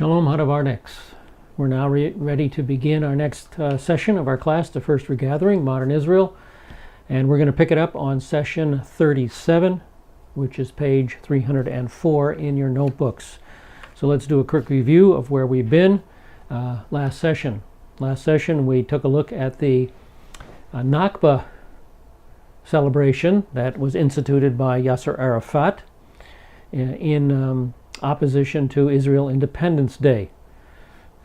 Shalom HaDavar. We're now ready to begin our next session of our class, the First Regathering, Modern Israel. And we're going to pick it up on session 37, which is page 304 in your notebooks. So let's do a quick review of where we've been last session. Last session we took a look at the Nakba celebration that was instituted by Yasser Arafat in opposition to Israel Independence Day.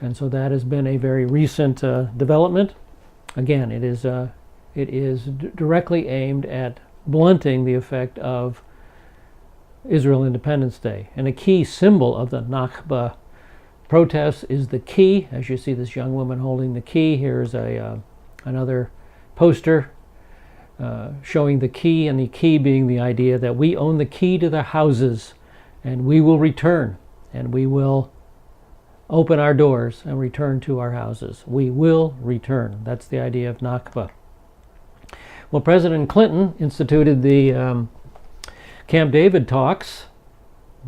And so that has been a very recent development. Again, it is directly aimed at blunting the effect of Israel Independence Day. And a key symbol of the Nakba protests is the key. As you see this young woman holding the key, here's another poster showing the key, and the key being the idea that we own the key to the houses, and we will return, and we will open our doors and return to our houses. We will return. That's the idea of Nakba. Well, President Clinton instituted the Camp David talks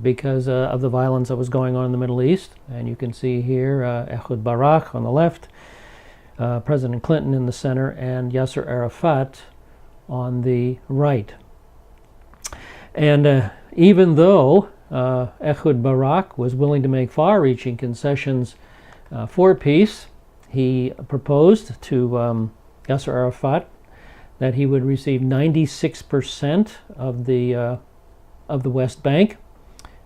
because of the violence that was going on in the Middle East. And you can see here HaDavar on the left, President Clinton in the center, and Yasser Arafat on the right. And even though HaDavar was willing to make far-reaching concessions for peace, he proposed to Yasser Arafat that he would receive 96% of the West Bank.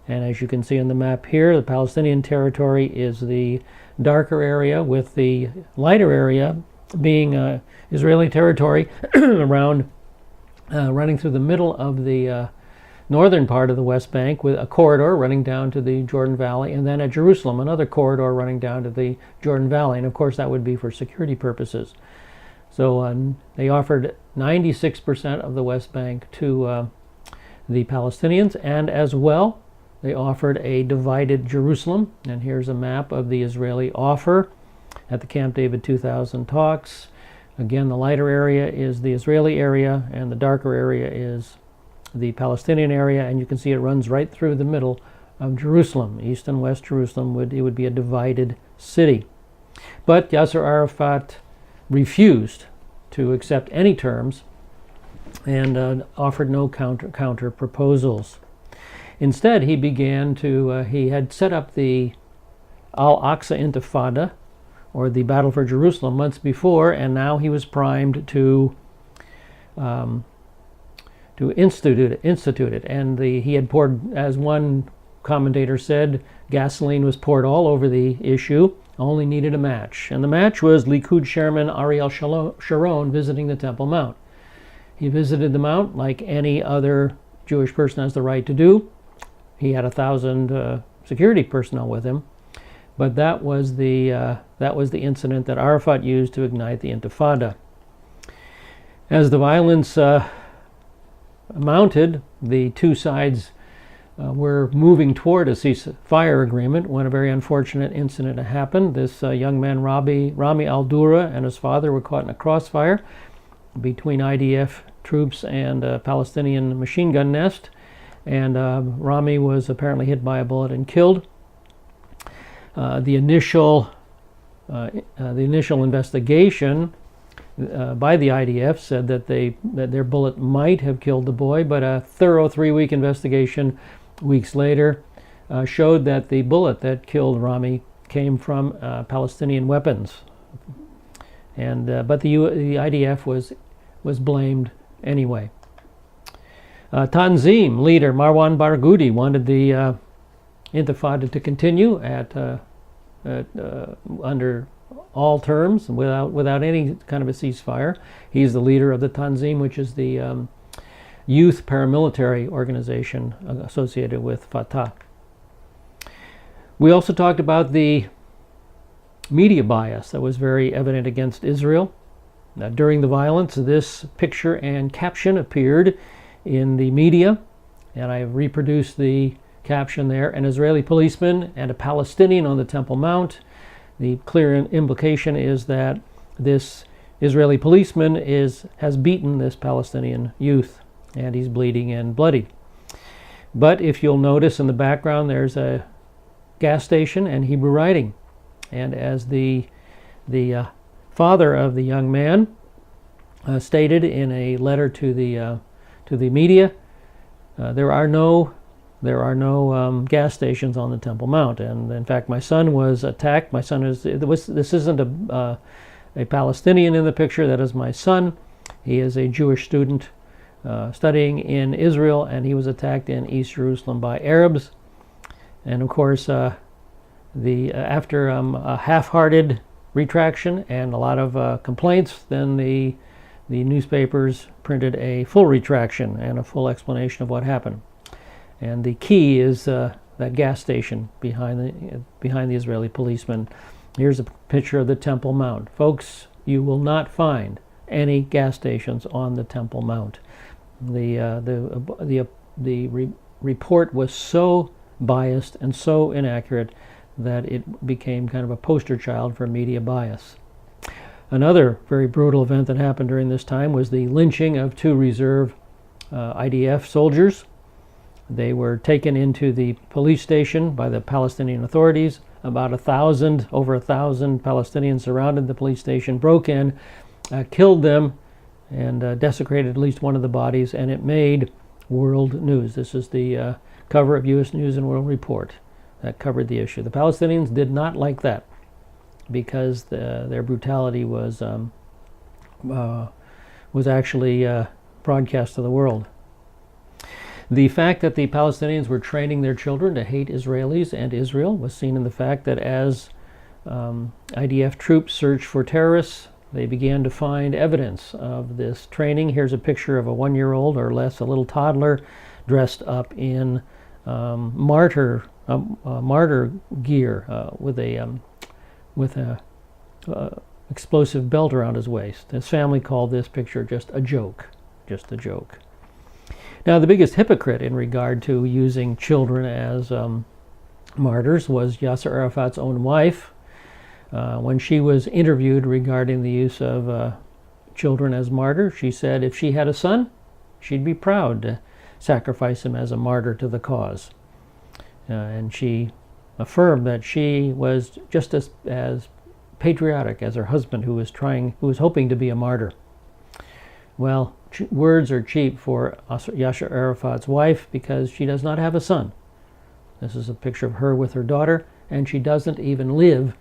And as you can see on the map here, the Palestinian territory is the darker area, with the lighter area being Israeli territory around running through the middle of the northern part of the West Bank, with a corridor running down to the Jordan Valley, and then at Jerusalem, another corridor running down to the Jordan Valley. And of course that would be for security purposes. So they offered 96% of the West Bank to the Palestinians, and as well they offered a divided Jerusalem. And here's a map of the Israeli offer at the Camp David 2000 talks. Again, the lighter area is the Israeli area, and the darker area is the Palestinian area, and you can see it runs right through the middle of Jerusalem. East and West Jerusalem would be a divided city. But Yasser Arafat refused to accept any terms and offered no counter proposals. Instead, he had set up the Al-Aqsa Intifada, or the Battle for Jerusalem, months before, and now he was primed to institute it. And he had poured, as one commentator said, gasoline was poured all over the issue, only needed a match. And the match was Likud chairman Ariel Sharon visiting the Temple Mount. He visited the Mount like any other Jewish person has the right to do. He had 1,000 security personnel with him, but that was the incident that Arafat used to ignite the Intifada. As the violence mounted, the two sides were moving toward a ceasefire agreement when a very unfortunate incident happened. This young man, Rami Al-Dura, and his father were caught in a crossfire between IDF troops and a Palestinian machine gun nest, and Rami was apparently hit by a bullet and killed. The initial investigation by the IDF said that their bullet might have killed the boy, but a thorough 3-week investigation weeks later showed that the bullet that killed Rami came from Palestinian weapons, and but the IDF was blamed anyway. Tanzim leader Marwan Barghouti wanted the Intifada to continue under all terms, without any kind of a ceasefire. He's the leader of the Tanzim, which is the youth paramilitary organization associated with Fatah. We also talked about the media bias that was very evident against Israel. During the violence, this picture and caption appeared in the media, and I have reproduced the caption there: an Israeli policeman and a Palestinian on the Temple Mount. The clear implication is that this Israeli policeman has beaten this Palestinian youth, and he's bleeding and bloody. But if you'll notice in the background, there's a gas station and Hebrew writing. And as the father of the young man stated in a letter to the media, there are no gas stations on the Temple Mount. And in fact, my son was attacked. My son this isn't a Palestinian in the picture. That is my son. He is a Jewish student studying in Israel, and he was attacked in East Jerusalem by Arabs. And of course, after a half-hearted retraction and a lot of complaints, then the newspapers printed a full retraction and a full explanation of what happened. And the key is that gas station behind the Israeli policeman. Here's a picture of the Temple Mount. Folks, you will not find any gas stations on the Temple Mount. The report was so biased and so inaccurate that it became kind of a poster child for media bias. Another very brutal event that happened during this time was the lynching of 2 reserve IDF soldiers. They were taken into the police station by the Palestinian authorities. Over 1,000 Palestinians surrounded the police station, broke in, killed them, and desecrated at least one of the bodies, and it made world news. This is the cover of U.S. News and World Report that covered the issue. The Palestinians did not like that because their brutality was actually broadcast to the world. The fact that the Palestinians were training their children to hate Israelis and Israel was seen in the fact that as IDF troops searched for terrorists, they began to find evidence of this training. Here's a picture of a 1-year-old or less, a little toddler, dressed up in martyr gear with a explosive belt around his waist. His family called this picture just a joke. Now, the biggest hypocrite in regard to using children as martyrs was Yasser Arafat's own wife. When she was interviewed regarding the use of children as martyrs, she said if she had a son, she'd be proud to sacrifice him as a martyr to the cause. And she affirmed that she was just as patriotic as her husband, who was hoping to be a martyr. Well, words are cheap for Yasser Arafat's wife because she does not have a son. This is a picture of her with her daughter, and she doesn't even live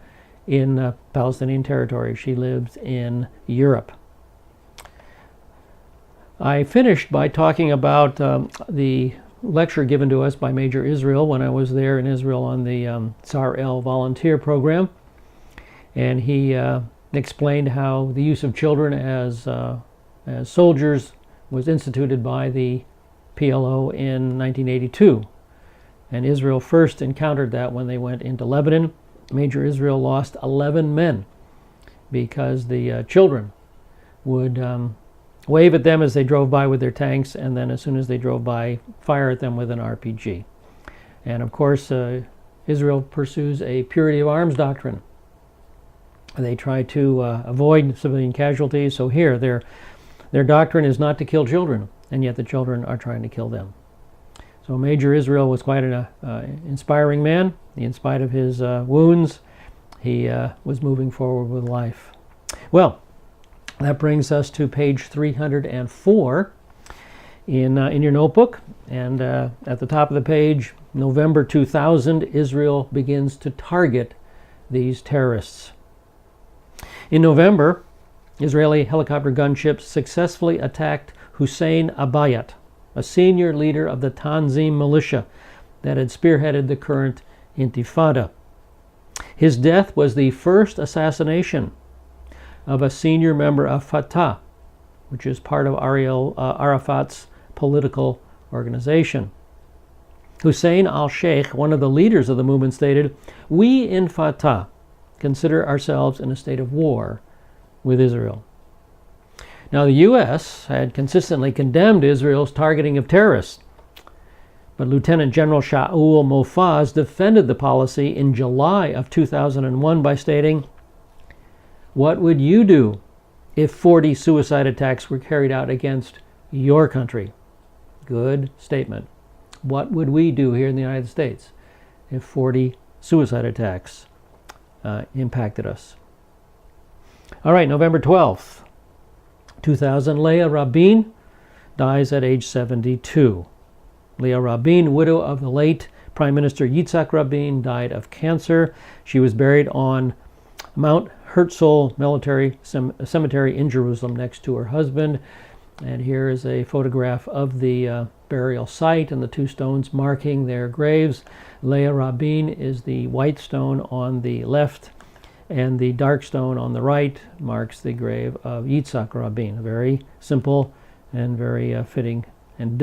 in Palestinian territory. She lives in Europe. I finished by talking about the lecture given to us by Major Israel when I was there in Israel on the Tsar El volunteer program. And he explained how the use of children as soldiers was instituted by the PLO in 1982. And Israel first encountered that when they went into Lebanon. Major Israel lost 11 men because the children would wave at them as they drove by with their tanks, and then as soon as they drove by, fire at them with an RPG. And of course, Israel pursues a purity of arms doctrine. They try to avoid civilian casualties, so here their doctrine is not to kill children, and yet the children are trying to kill them. So Major Israel was quite an inspiring man. In spite of his wounds, he was moving forward with life. Well, that brings us to page 304 in your notebook. And at the top of the page, November 2000, Israel begins to target these terrorists. In November, Israeli helicopter gunships successfully attacked Hussein Abayat, a senior leader of the Tanzim militia that had spearheaded the current Intifada. His death was the first assassination of a senior member of Fatah, which is part of Arafat's political organization. Hussein al-Sheikh, one of the leaders of the movement, stated, "We in Fatah consider ourselves in a state of war with Israel." Now, the U.S. had consistently condemned Israel's targeting of terrorists, but Lieutenant General Shaul Mofaz defended the policy in July of 2001 by stating, "What would you do if 40 suicide attacks were carried out against your country?" Good statement. What would we do here in the United States if 40 suicide attacks impacted us. All right, November 12th, 2000, Leah Rabin dies at age 72. Leah Rabin, widow of the late Prime Minister Yitzhak Rabin, died of cancer. She was buried on Mount Herzl Military Cemetery in Jerusalem next to her husband. And here is a photograph of the burial site and the two stones marking their graves. Leah Rabin is the white stone on the left, and the dark stone on the right marks the grave of Yitzhak Rabin. A very simple and very fitting and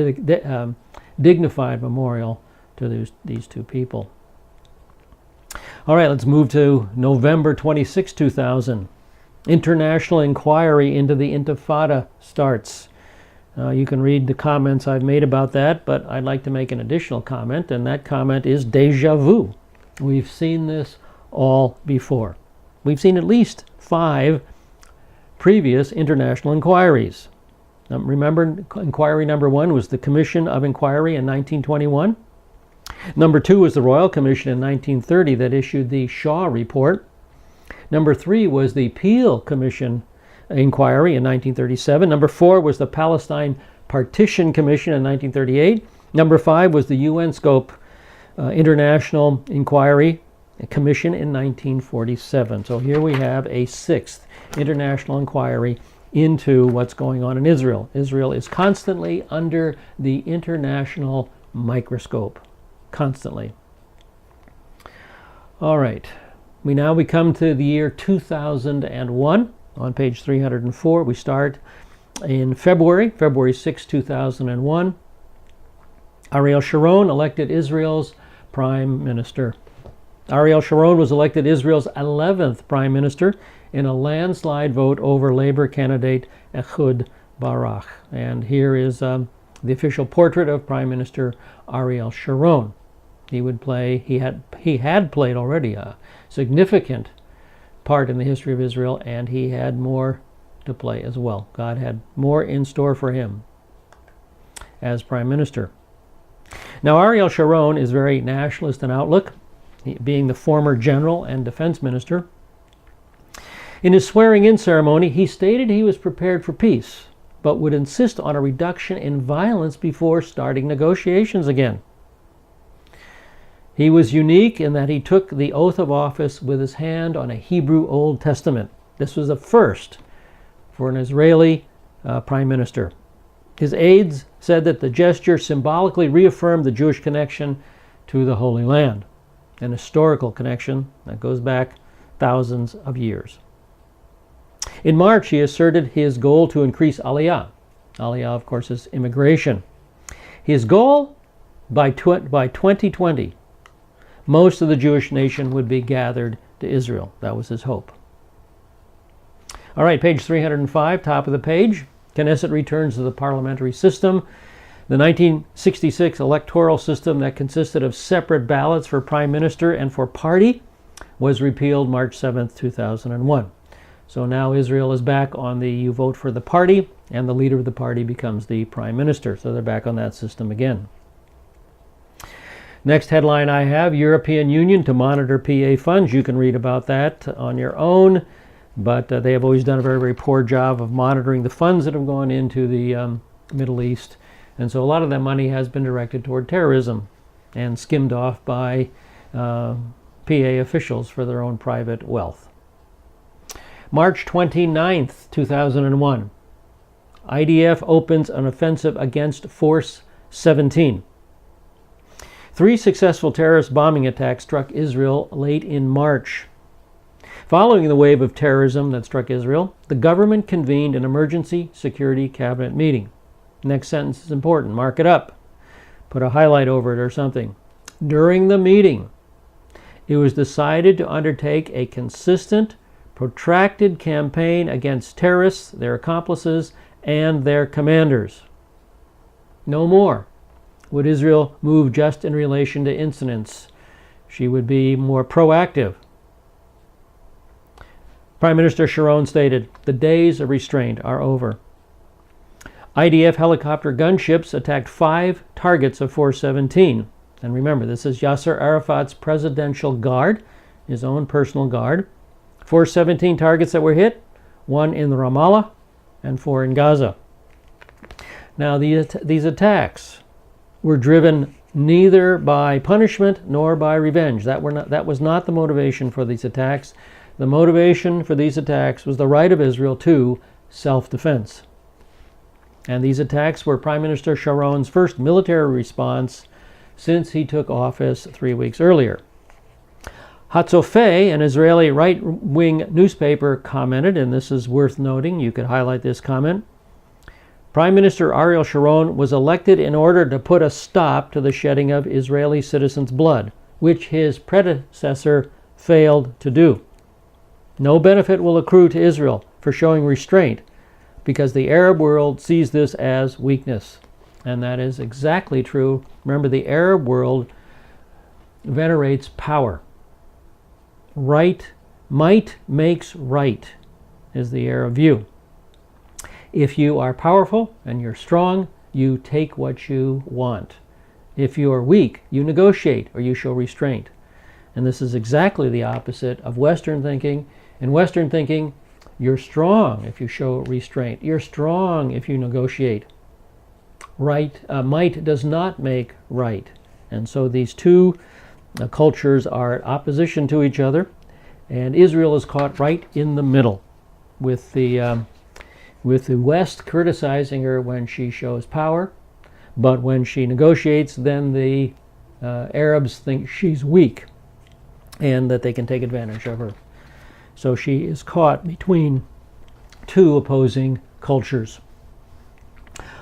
dignified memorial to these two people. All right, let's move to November 26, 2000. International inquiry into the Intifada starts. You can read the comments I've made about that, but I'd like to make an additional comment, and that comment is deja vu. We've seen this all before. We've seen at least 5 previous international inquiries. Remember, inquiry number 1 was the Commission of Inquiry in 1921. Number 2 was the Royal Commission in 1930 that issued the Shaw Report. Number 3 was the Peel Commission Inquiry in 1937. Number 4 was the Palestine Partition Commission in 1938. Number 5 was the UN Scope International Inquiry Commission in 1947. So here we have a 6th international inquiry into what's going on in Israel. Israel is constantly under the international microscope. Constantly. All right. We come to the year 2001. On page 304, we start in February 6, 2001. Ariel Sharon elected Israel's prime minister. Ariel Sharon was elected Israel's 11th prime minister in a landslide vote over Labor candidate Ehud Barak. And here is the official portrait of Prime Minister Ariel Sharon. He had played already a significant part in the history of Israel, and he had more to play as well. God had more in store for him as prime minister. Now, Ariel Sharon is very nationalist in outlook, being the former general and defense minister. In his swearing-in ceremony, he stated he was prepared for peace, but would insist on a reduction in violence before starting negotiations again. He was unique in that he took the oath of office with his hand on a Hebrew Old Testament. This was a first for an Israeli prime minister. His aides said that the gesture symbolically reaffirmed the Jewish connection to the Holy Land, an historical connection that goes back thousands of years. In March, he asserted his goal to increase Aliyah. Aliyah, of course, is immigration. His goal, by 2020, most of the Jewish nation would be gathered to Israel. That was his hope. All right, page 305, top of the page. Knesset returns to the parliamentary system. The 1966 electoral system that consisted of separate ballots for prime minister and for party was repealed March 7th, 2001. So now Israel is back on you vote for the party, and the leader of the party becomes the prime minister. So they're back on that system again. Next headline I have, European Union to monitor PA funds. You can read about that on your own, but they have always done a very, very poor job of monitoring the funds that have gone into the Middle East. And so a lot of that money has been directed toward terrorism and skimmed off by PA officials for their own private wealth. March 29th, 2001. IDF opens an offensive against Force 17. 3 successful terrorist bombing attacks struck Israel late in March. Following the wave of terrorism that struck Israel, the government convened an emergency security cabinet meeting. Next sentence is important. Mark it up. Put a highlight over it or something. During the meeting, it was decided to undertake a consistent, protracted campaign against terrorists, their accomplices, and their commanders. No more would Israel move just in relation to incidents. She would be more proactive. Prime Minister Sharon stated, "The days of restraint are over." IDF helicopter gunships attacked 5 targets of Force 17. And remember, this is Yasser Arafat's presidential guard, his own personal guard. 417 targets that were hit, 1 in the Ramallah and 4 in Gaza. Now, these attacks were driven neither by punishment nor by revenge. That was not the motivation for these attacks. The motivation for these attacks was the right of Israel to self-defense. And these attacks were Prime Minister Sharon's first military response since he took office 3 weeks earlier. Hatzofeh, an Israeli right-wing newspaper, commented, and this is worth noting, you could highlight this comment. Prime Minister Ariel Sharon was elected in order to put a stop to the shedding of Israeli citizens' blood, which his predecessor failed to do. No benefit will accrue to Israel for showing restraint, because the Arab world sees this as weakness. And that is exactly true. Remember, the Arab world venerates power. Might makes right is the Arab view. If you are powerful and you're strong, you take what you want. If you are weak, you negotiate or you show restraint. And this is exactly the opposite of Western thinking. In Western thinking, you're strong if you show restraint. You're strong if you negotiate. Might does not make right. And so these two cultures are at opposition to each other. And Israel is caught right in the middle with the West criticizing her when she shows power. But when she negotiates, then the Arabs think she's weak and that they can take advantage of her. So she is caught between two opposing cultures.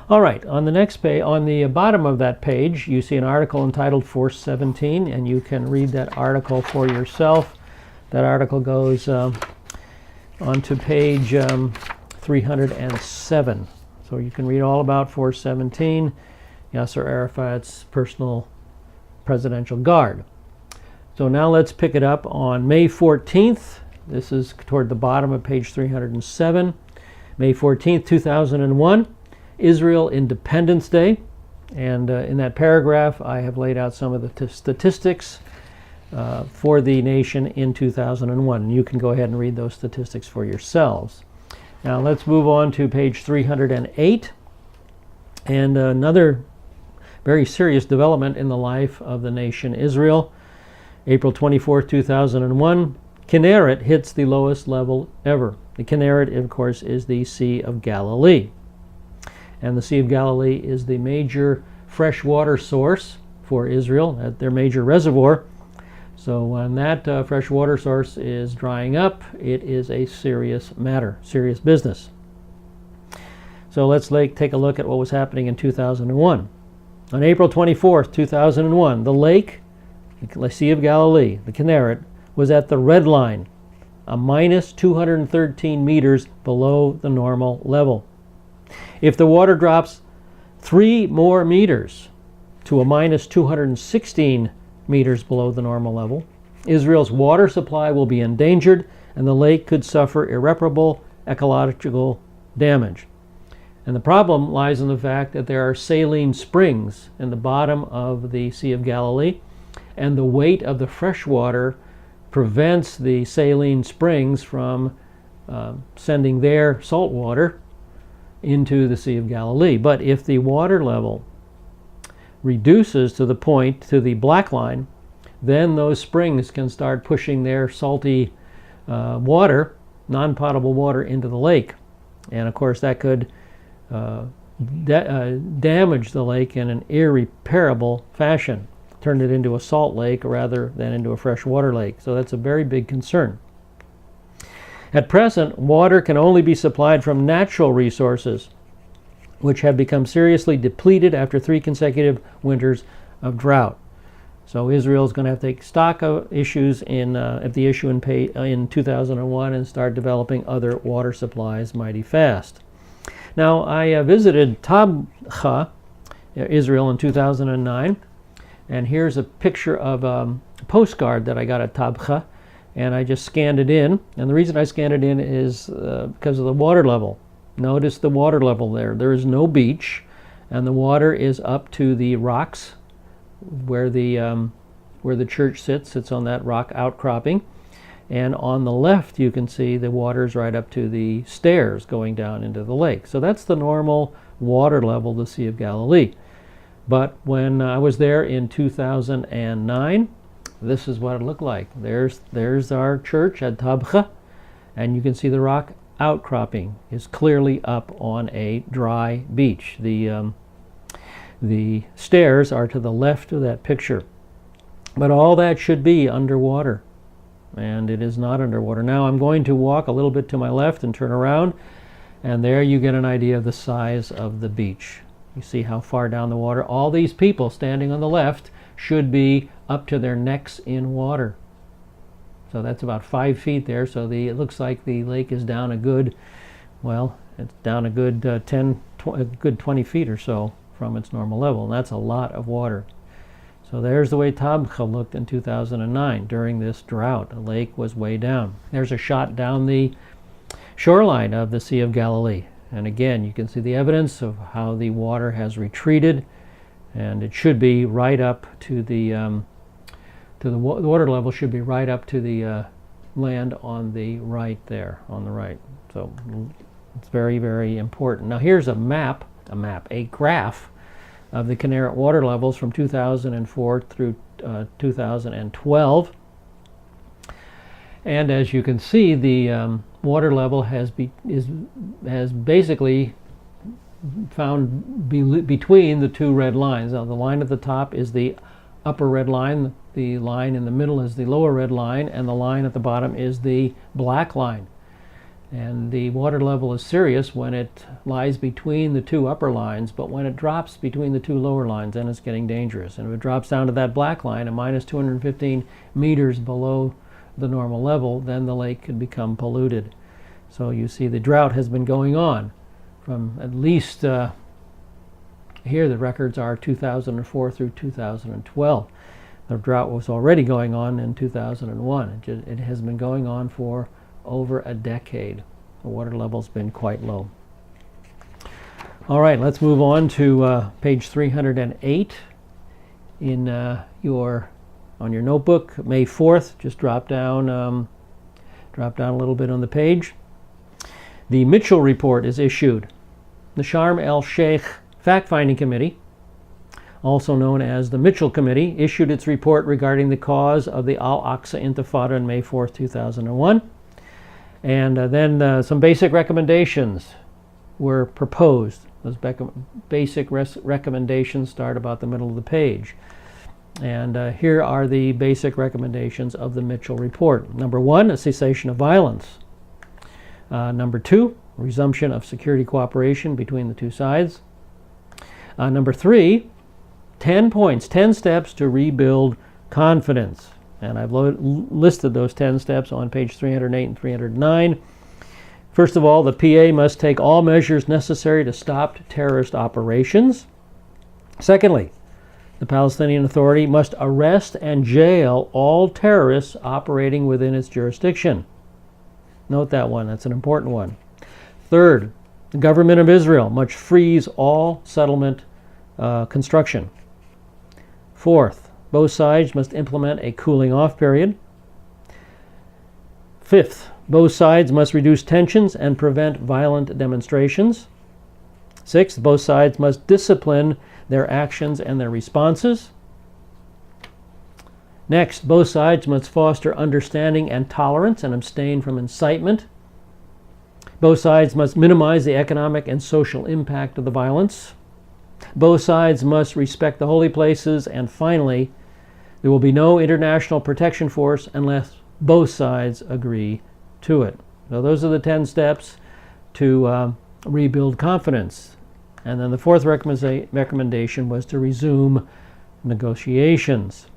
All right, on the next page, on the bottom of that page, you see an article entitled 417, and you can read that article for yourself. That article goes onto page 307. So you can read all about 417, Yasser Arafat's personal presidential guard. So now let's pick it up on May 14th. This is toward the bottom of page 307. May 14th, 2001, Israel Independence Day. And in that paragraph, I have laid out some of the statistics for the nation in 2001. And you can go ahead and read those statistics for yourselves. Now let's move on to page 308. And another very serious development in the life of the nation Israel. April 24th, 2001, Kinneret hits the lowest level ever. The Kinneret, of course, is the Sea of Galilee. And the Sea of Galilee is the major freshwater source for Israel, their major reservoir. So when that freshwater source is drying up, it is a serious matter, serious business. So let's take a look at what was happening in 2001. On April 24th, 2001, the lake, the Sea of Galilee, the Kinneret, was at the red line, a minus 213 meters below the normal level. If the water drops 3 more meters to a minus 216 meters below the normal level, Israel's water supply will be endangered and the lake could suffer irreparable ecological damage. And the problem lies in the fact that there are saline springs in the bottom of the Sea of Galilee, and the weight of the fresh water prevents the saline springs from sending their salt water into the Sea of Galilee. But if the water level reduces to the black line, then those springs can start pushing their salty water, non-potable water, into the lake. And of course that could damage the lake in an irreparable fashion, turn it into a salt lake rather than into a freshwater lake. So that's a very big concern. At present, water can only be supplied from natural resources, which have become seriously depleted after 3 consecutive winters of drought. So Israel is going to have to take stock of issues in 2001 and start developing other water supplies mighty fast. Now, I visited Tabcha, Israel, in 2009. And here's a picture of a postcard that I got at Tabcha, and I just scanned it in. And the reason I scanned it in is because of the water level. Notice the water level there. There is no beach, and the water is up to the rocks where the church sits on that rock outcropping. And on the left, you can see the water's right up to the stairs going down into the lake. So that's the normal water level of the Sea of Galilee. But when I was there in 2009, this is what it looked like. There's our church at HaDavar, and you can see the rock outcropping is clearly up on a dry beach. The stairs are to the left of that picture. But all that should be underwater, and it is not underwater. Now I'm going to walk a little bit to my left and turn around, and there you get an idea of the size of the beach. You see how far down the water. All these people standing on the left should be up to their necks in water. So that's about 5 feet there. So it looks like the lake is down a good, well, it's down a good 20 feet or so from its normal level. And that's a lot of water. So there's the way HaDavar looked in 2009 during this drought. The lake was way down. There's a shot down the shoreline of the Sea of Galilee. And again, you can see the evidence of how the water has retreated, and it should be right up to the water level should be right up to the land on the right there, on the right. So it's very, very important. Now here's a graph of the Kinneret water levels from 2004 through 2012. And as you can see, the water level has basically found between the two red lines. Now the line at the top is the upper red line, the line in the middle is the lower red line, and the line at the bottom is the black line. And the water level is serious when it lies between the two upper lines, but when it drops between the two lower lines, then it's getting dangerous. And if it drops down to that black line, at minus 215 meters below the normal level, then the lake could become polluted. So you see the drought has been going on from at least here the records are 2004 through 2012. The drought was already going on in 2001. It has been going on for over a decade. The water level's been quite low. All right, let's move on to page 308 in on your notebook. May 4th, just drop down a little bit on the page. The Mitchell Report is issued. The Sharm el-Sheikh Fact-Finding Committee, also known as the Mitchell Committee, issued its report regarding the cause of the Al-Aqsa Intifada on May 4th, 2001. And then some basic recommendations were proposed. Those basic recommendations start about the middle of the page. And here are the basic recommendations of the Mitchell Report. Number 1, a cessation of violence. Number 2, resumption of security cooperation between the two sides. Number 3, 10 points, 10 steps to rebuild confidence. And I've listed those 10 steps on page 308 and 309. First of all, the PA must take all measures necessary to stop terrorist operations. Secondly, the Palestinian Authority must arrest and jail all terrorists operating within its jurisdiction. Note that one, that's an important one. Third, the government of Israel must freeze all settlement construction. Fourth, both sides must implement a cooling off period. Fifth, both sides must reduce tensions and prevent violent demonstrations. Sixth, both sides must discipline their actions and their responses. Next, both sides must foster understanding and tolerance and abstain from incitement. Both sides must minimize the economic and social impact of the violence. Both sides must respect the holy places. And finally, there will be no international protection force unless both sides agree to it. So those are the 10 steps to rebuild confidence. And then the fourth recommendation was to resume negotiations.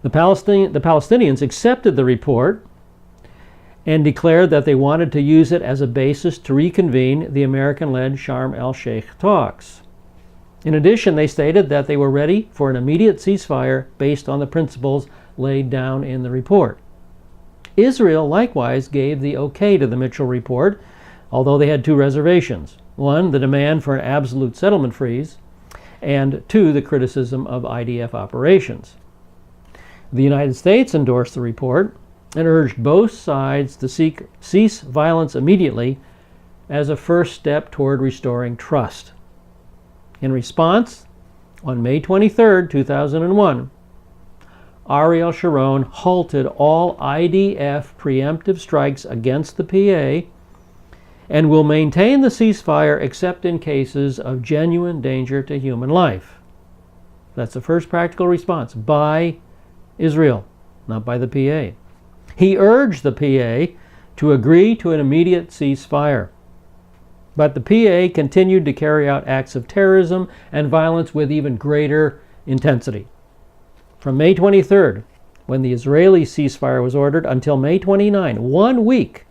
The Palestinians accepted the report and declared that they wanted to use it as a basis to reconvene the American-led Sharm el-Sheikh talks. In addition, they stated that they were ready for an immediate ceasefire based on the principles laid down in the report. Israel likewise gave the okay to the Mitchell Report, although they had two reservations. One, the demand for an absolute settlement freeze, and 2, the criticism of IDF operations. The United States endorsed the report and urged both sides to cease violence immediately as a first step toward restoring trust. In response, on May 23, 2001, Ariel Sharon halted all IDF preemptive strikes against the PA and will maintain the ceasefire except in cases of genuine danger to human life. That's the first practical response by Israel, not by the PA. He urged the PA to agree to an immediate ceasefire. But the PA continued to carry out acts of terrorism and violence with even greater intensity. From May 23rd, when the Israeli ceasefire was ordered, until May 29, 1 week,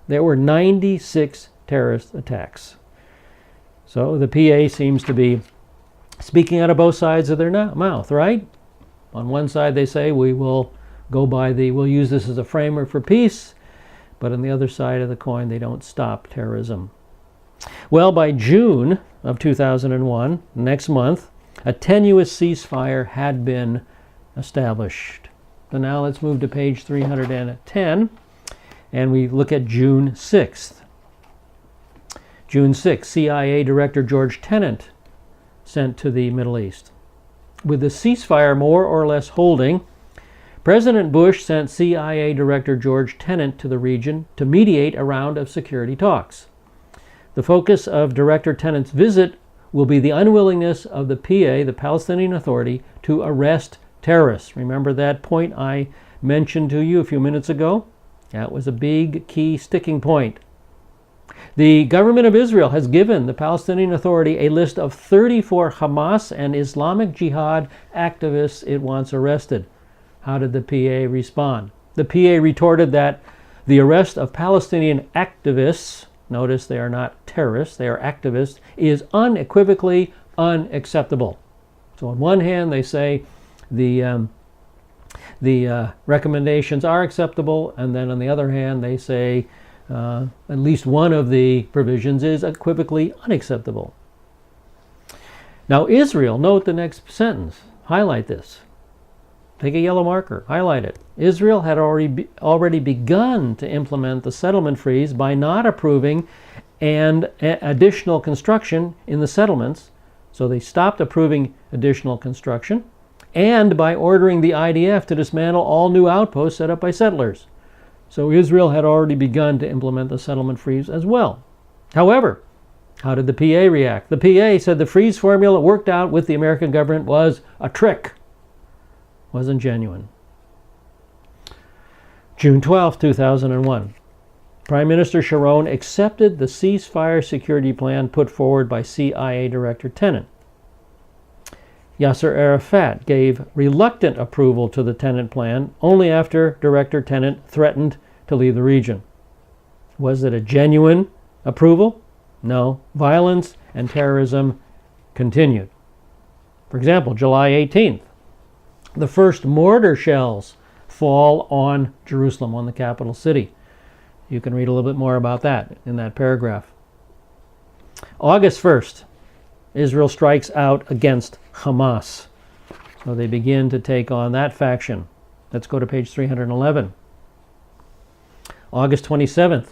there were 96 terrorist attacks. So the PA seems to be speaking out of both sides of their mouth, right? On one side they say we'll use this as a framework for peace, but on the other side of the coin they don't stop terrorism. Well, by June of 2001, next month, a tenuous ceasefire had been established. So now let's move to page 310, and we look at June 6th. June 6th, CIA Director George Tenet sent to the Middle East. With the ceasefire more or less holding, President Bush sent CIA Director George Tenet to the region to mediate a round of security talks. The focus of Director Tenet's visit will be the unwillingness of the PA, the Palestinian Authority, to arrest terrorists. Remember that point I mentioned to you a few minutes ago? That was a big key sticking point. The government of Israel has given the Palestinian Authority a list of 34 Hamas and Islamic Jihad activists it wants arrested. How did the PA respond? The PA retorted that the arrest of Palestinian activists, notice they are not terrorists, they are activists, is unequivocally unacceptable. So on one hand they say the recommendations are acceptable, and then on the other hand they say at least one of the provisions is equivocally unacceptable. Now Israel, note the next sentence, highlight this. Take a yellow marker, highlight it. Israel had already begun to implement the settlement freeze by not approving additional construction in the settlements. So they stopped approving additional construction, and by ordering the IDF to dismantle all new outposts set up by settlers. So Israel had already begun to implement the settlement freeze as well. However, how did the PA react? The PA said the freeze formula worked out with the American government was a trick. Wasn't genuine. June 12, 2001. Prime Minister Sharon accepted the ceasefire security plan put forward by CIA Director Tenet. Yasser Arafat gave reluctant approval to the Tenet plan only after Director Tenet threatened to leave the region. Was it a genuine approval? No. Violence and terrorism continued. For example, July 18th, the first mortar shells fall on Jerusalem, on the capital city. You can read a little bit more about that in that paragraph. August 1st, Israel strikes out against Hamas. So they begin to take on that faction. Let's go to page 311. August 27th,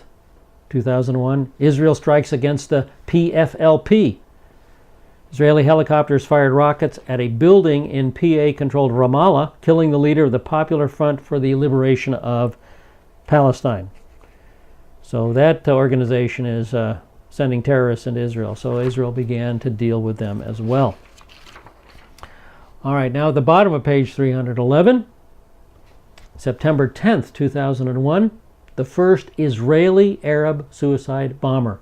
2001, Israel strikes against the PFLP. Israeli helicopters fired rockets at a building in PA-controlled Ramallah, killing the leader of the Popular Front for the Liberation of Palestine. So that organization is sending terrorists into Israel. So Israel began to deal with them as well. All right, now at the bottom of page 311, September 10th, 2001, the first Israeli Arab suicide bomber.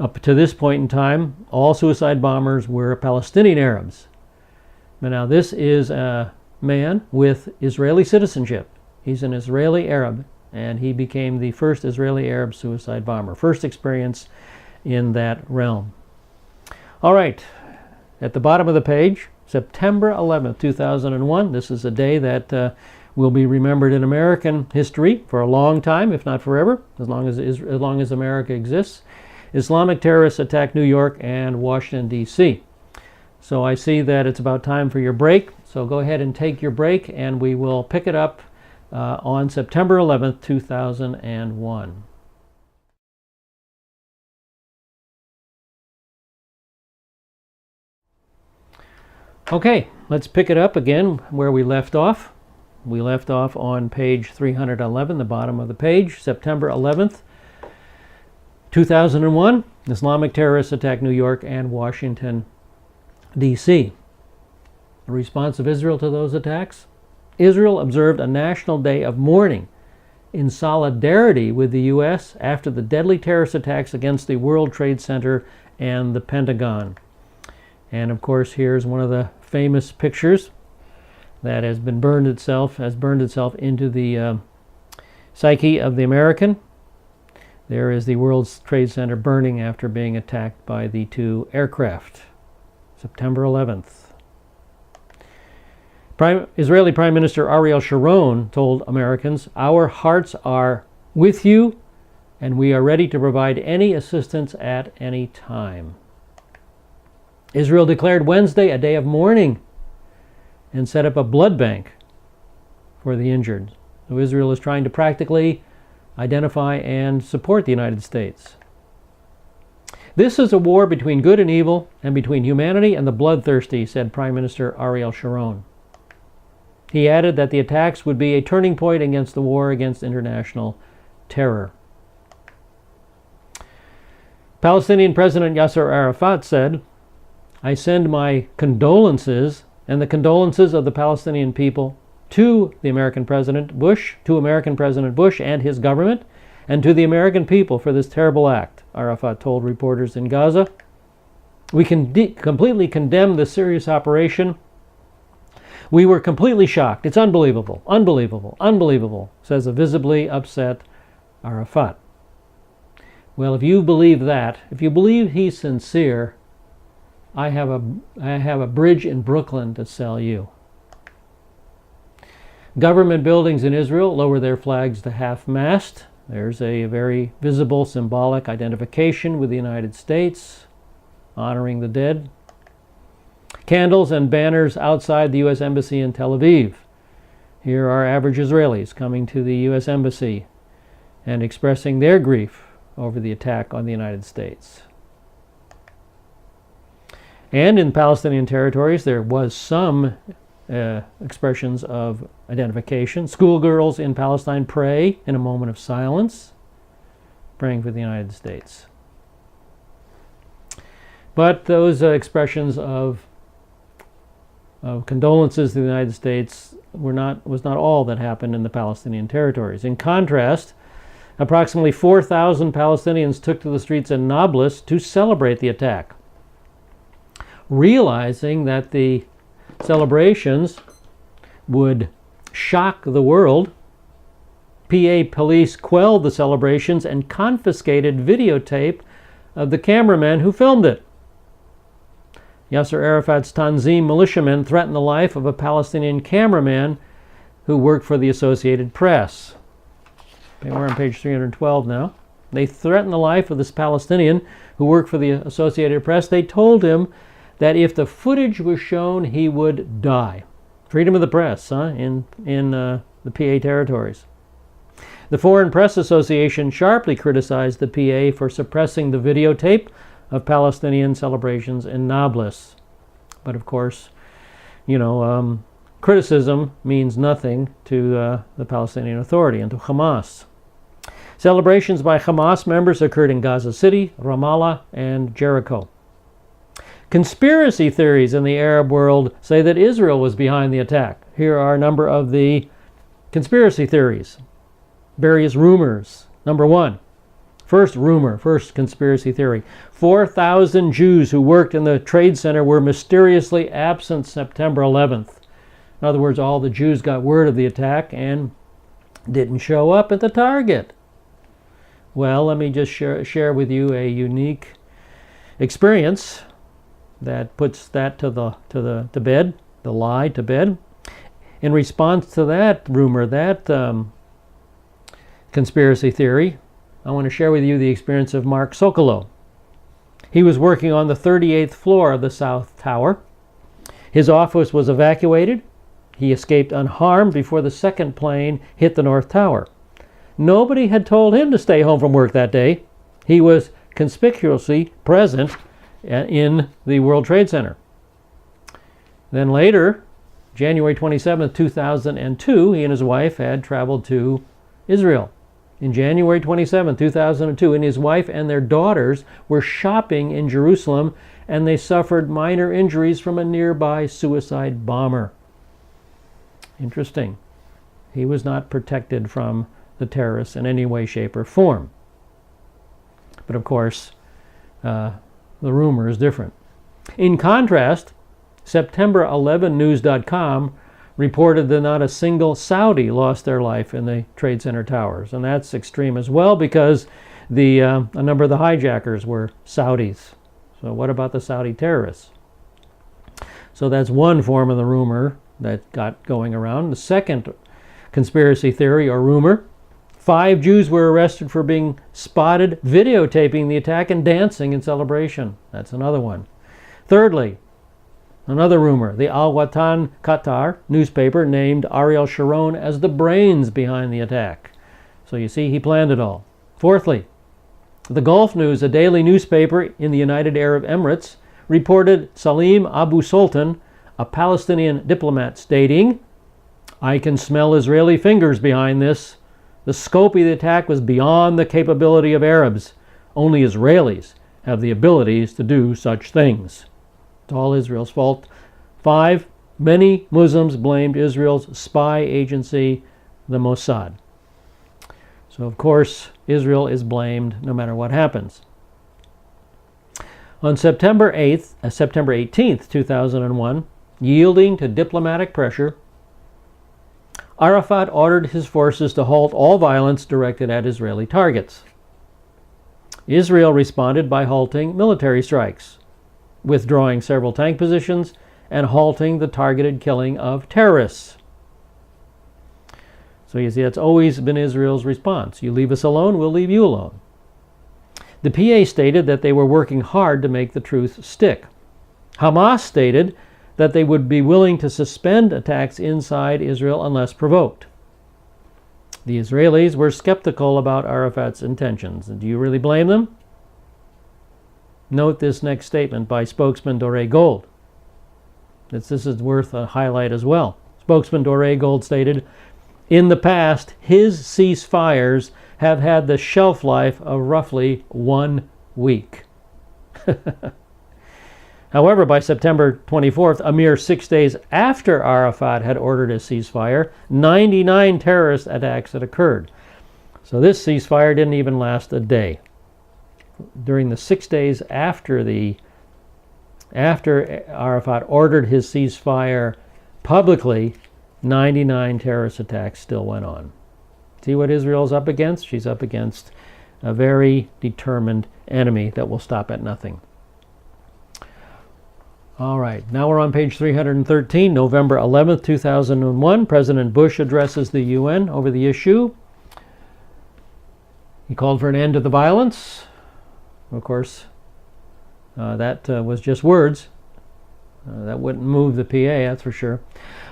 Up to this point in time, all suicide bombers were Palestinian Arabs. But now this is a man with Israeli citizenship. He's an Israeli Arab, and he became the first Israeli Arab suicide bomber. First experience in that realm. All right, at the bottom of the page, September 11th, 2001. This is a day that will be remembered in American history for a long time, if not forever, as long as America exists. Islamic terrorists attacked New York and Washington, D.C. So I see that it's about time for your break. So go ahead and take your break, and we will pick it up on September 11th, 2001. Okay, let's pick it up again where we left off. We left off on page 311, the bottom of the page, September 11th, 2001, Islamic terrorists attack New York and Washington, D.C. The response of Israel to those attacks? Israel observed a national day of mourning in solidarity with the U.S. after the deadly terrorist attacks against the World Trade Center and the Pentagon. And of course, here's one of the famous pictures that has burned itself into the psyche of the American. There is the World Trade Center burning after being attacked by the two aircraft. September 11th. Israeli Prime Minister Ariel Sharon told Americans, "Our hearts are with you, and we are ready to provide any assistance at any time." Israel declared Wednesday a day of mourning and set up a blood bank for the injured. So Israel is trying to practically identify and support the United States. This is a war between good and evil and between humanity and the bloodthirsty, said Prime Minister Ariel Sharon. He added that the attacks would be a turning point against the war against international terror. Palestinian President Yasser Arafat said, "I send my condolences and the condolences of the Palestinian people to American President Bush and his government, and to the American people for this terrible act," Arafat told reporters in Gaza. "We can completely condemn this serious operation. We were completely shocked. It's unbelievable, unbelievable, unbelievable," says a visibly upset Arafat. Well, if you believe that, if you believe he's sincere, I have a bridge in Brooklyn to sell you. Government buildings in Israel lower their flags to half-mast. There's a very visible symbolic identification with the United States, honoring the dead. Candles and banners outside the U.S. Embassy in Tel Aviv. Here are average Israelis coming to the U.S. Embassy and expressing their grief over the attack on the United States. And in Palestinian territories, there was some expressions of identification. Schoolgirls in Palestine pray in a moment of silence, praying for the United States. But those expressions of condolences to the United States was not all that happened in the Palestinian territories. In contrast, approximately 4,000 Palestinians took to the streets in Nablus to celebrate the attack, realizing that the celebrations would shock the world. PA police quelled the celebrations and confiscated videotape of the cameraman who filmed it. Yasser Arafat's Tanzim militiamen threatened the life of a Palestinian cameraman who worked for the Associated Press. We're on page 312 now. They threatened the life of this Palestinian who worked for the Associated Press. They told him that if the footage was shown, he would die. Freedom of the press, in the PA territories. The Foreign Press Association sharply criticized the PA for suppressing the videotape of Palestinian celebrations in Nablus. But of course, criticism means nothing to the Palestinian Authority and to Hamas. Celebrations by Hamas members occurred in Gaza City, Ramallah, and Jericho. Conspiracy theories in the Arab world say that Israel was behind the attack. Here are a number of the conspiracy theories, various rumors. Number one, first conspiracy theory. 4,000 Jews who worked in the Trade Center were mysteriously absent September 11th. In other words, all the Jews got word of the attack and didn't show up at the target. Well, let me just share with you a unique experience that puts that to bed, the lie to bed. In response to that rumor, that conspiracy theory, I want to share with you the experience of Mark Sokolow. He was working on the 38th floor of the South Tower His office was evacuated. He escaped unharmed before the second plane hit the North Tower. Nobody had told him to stay home from work that day. He was conspicuously present in the World Trade Center. Then later, January 27, 2002, he and his wife had traveled to Israel. In January 27, 2002, and his wife and their daughters were shopping in Jerusalem, and they suffered minor injuries from a nearby suicide bomber. Interesting. He was not protected from the terrorists in any way, shape, or form. But of course, the rumor is different. In contrast, September11news.com reported that not a single Saudi lost their life in the Trade Center towers. And that's extreme as well, because a number of the hijackers were Saudis. So what about the Saudi terrorists? So that's one form of the rumor that got going around. The second conspiracy theory or rumor: 5 Jews were arrested for being spotted videotaping the attack and dancing in celebration. That's another one. Thirdly, another rumor: the Al Watan Qatar newspaper named Ariel Sharon as the brains behind the attack. So you see, he planned it all. Fourthly, the Gulf News, a daily newspaper in the United Arab Emirates, reported Salim Abu Sultan, a Palestinian diplomat, stating, "I can smell Israeli fingers behind this. The scope of the attack was beyond the capability of Arabs. Only Israelis have the abilities to do such things." It's all Israel's fault. 5, many Muslims blamed Israel's spy agency, the Mossad. So of course, Israel is blamed no matter what happens. On September 18th, 2001, yielding to diplomatic pressure, Arafat ordered his forces to halt all violence directed at Israeli targets. Israel responded by halting military strikes, withdrawing several tank positions, and halting the targeted killing of terrorists. So you see, that's always been Israel's response. You leave us alone, we'll leave you alone. The PA stated that they were working hard to make the truth stick. Hamas stated that they would be willing to suspend attacks inside Israel unless provoked. The Israelis were skeptical about Arafat's intentions. Do you really blame them? Note this next statement by spokesman Doré Gold. This is worth a highlight as well. Spokesman Doré Gold stated, "In the past, his ceasefires have had the shelf life of roughly 1 week." However, by September 24th, a mere 6 days after Arafat had ordered a ceasefire, 99 terrorist attacks had occurred. So this ceasefire didn't even last a day. During the 6 days after Arafat ordered his ceasefire publicly, 99 terrorist attacks still went on. See what Israel's up against? She's up against a very determined enemy that will stop at nothing. All right, now we're on page 313, November 11th, 2001. President Bush addresses the UN over the issue. He called for an end to the violence. Of course, that was just words. That wouldn't move the PA, that's for sure.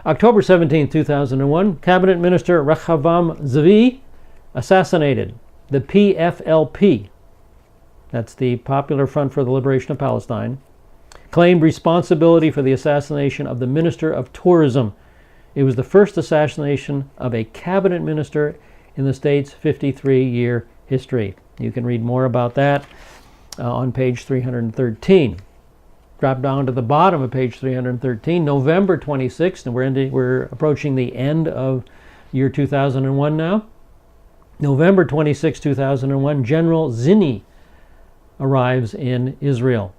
October 17, 2001, Cabinet Minister Regathering Zvi assassinated. The PFLP, that's the Popular Front for the Liberation of Palestine, claimed responsibility for the assassination of the Minister of Tourism. It was the first assassination of a cabinet minister in the state's 53-year history. You can read more about that on page 313. Drop down to the bottom of page 313, November 26th, and we're approaching the end of year 2001 now. November 26, 2001, General Zinni arrives in Israel.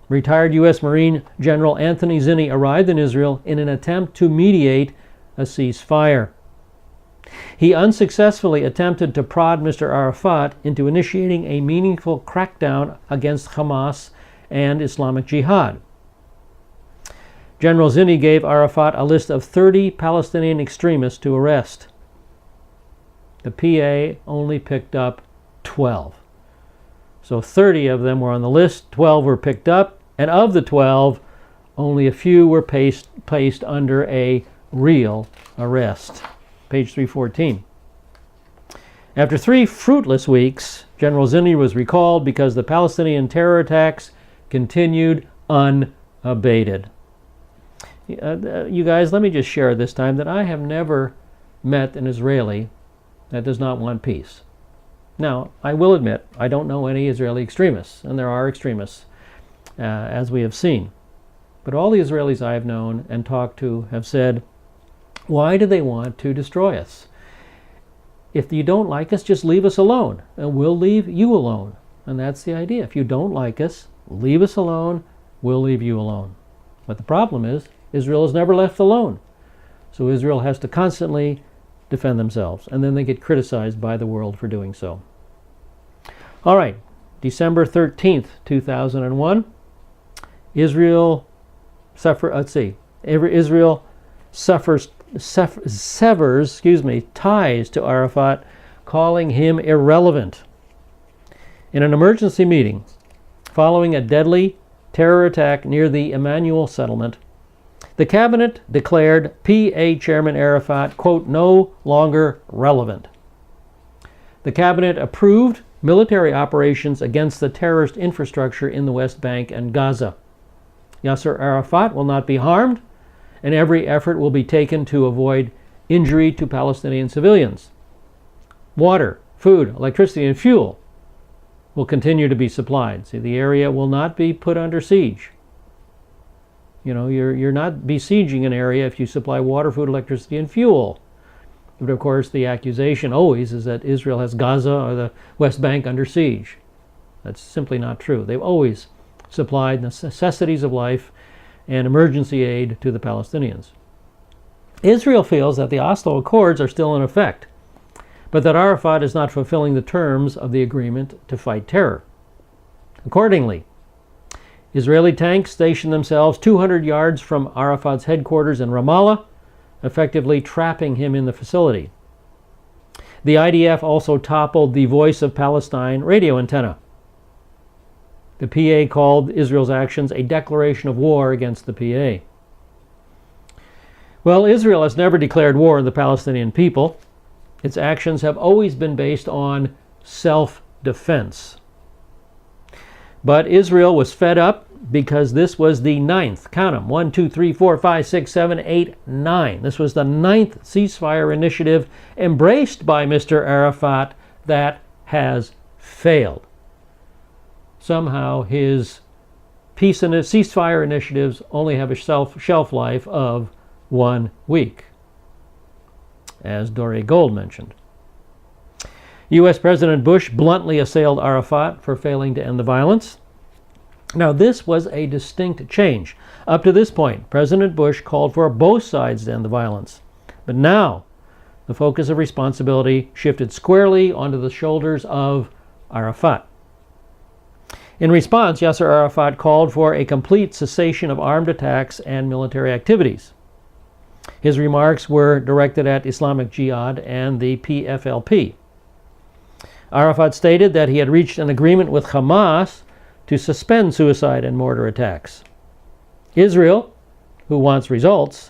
Retired U.S. Marine General Anthony Zinni arrived in Israel in an attempt to mediate a ceasefire. He unsuccessfully attempted to prod Mr. Arafat into initiating a meaningful crackdown against Hamas and Islamic Jihad. General Zinni gave Arafat a list of 30 Palestinian extremists to arrest. The PA only picked up 12. So 30 of them were on the list, 12 were picked up, and of the 12, Only a few were placed under a real arrest. Page 314. After 3 fruitless weeks, General Zinni was recalled because the Palestinian terror attacks continued unabated. You guys, let me just share this time that I have never met an Israeli that does not want peace. Now, I will admit, I don't know any Israeli extremists, and there are extremists, as we have seen. But all the Israelis I have known and talked to have said, why do they want to destroy us? If you don't like us, just leave us alone, and we'll leave you alone. And that's the idea. If you don't like us, leave us alone, we'll leave you alone. But the problem is, Israel is never left alone. So Israel has to constantly defend themselves, and then they get criticized by the world for doing so. All right, December 13th, 2001, Israel severs ties to Arafat, calling him irrelevant. In an emergency meeting following a deadly terror attack near the Emmanuel settlement, the cabinet declared PA Chairman Arafat, quote, no longer relevant. The cabinet approved military operations against the terrorist infrastructure in the West Bank and Gaza. Yasser Arafat will not be harmed, and every effort will be taken to avoid injury to Palestinian civilians. Water, food, electricity, and fuel will continue to be supplied. See, the area will not be put under siege. You know, you're not besieging an area if you supply water, food, electricity, and fuel. But of course, the accusation always is that Israel has Gaza or the West Bank under siege. That's simply not true. They've always supplied the necessities of life and emergency aid to the Palestinians. Israel feels that the Oslo Accords are still in effect, but that Arafat is not fulfilling the terms of the agreement to fight terror. Accordingly, Israeli tanks stationed themselves 200 yards from Arafat's headquarters in Ramallah, effectively trapping him in the facility. The IDF also toppled the Voice of Palestine radio antenna. The PA called Israel's actions a declaration of war against the PA. Well, Israel has never declared war on the Palestinian people. Its actions have always been based on self-defense. But Israel was fed up because this was the 9th, count them, 1, 2, 3, 4, 5, 6, 7, 8, 9. This was the 9th ceasefire initiative embraced by Mr. Arafat that has failed. Somehow his peace and ceasefire initiatives only have a shelf life of 1 week, as Dore Gold mentioned. U.S. President Bush bluntly assailed Arafat for failing to end the violence. Now, this was a distinct change. Up to this point, President Bush called for both sides to end the violence. But now, the focus of responsibility shifted squarely onto the shoulders of Arafat. In response, Yasser Arafat called for a complete cessation of armed attacks and military activities. His remarks were directed at Islamic Jihad and the PFLP. Arafat stated that he had reached an agreement with Hamas to suspend suicide and mortar attacks. Israel, who wants results,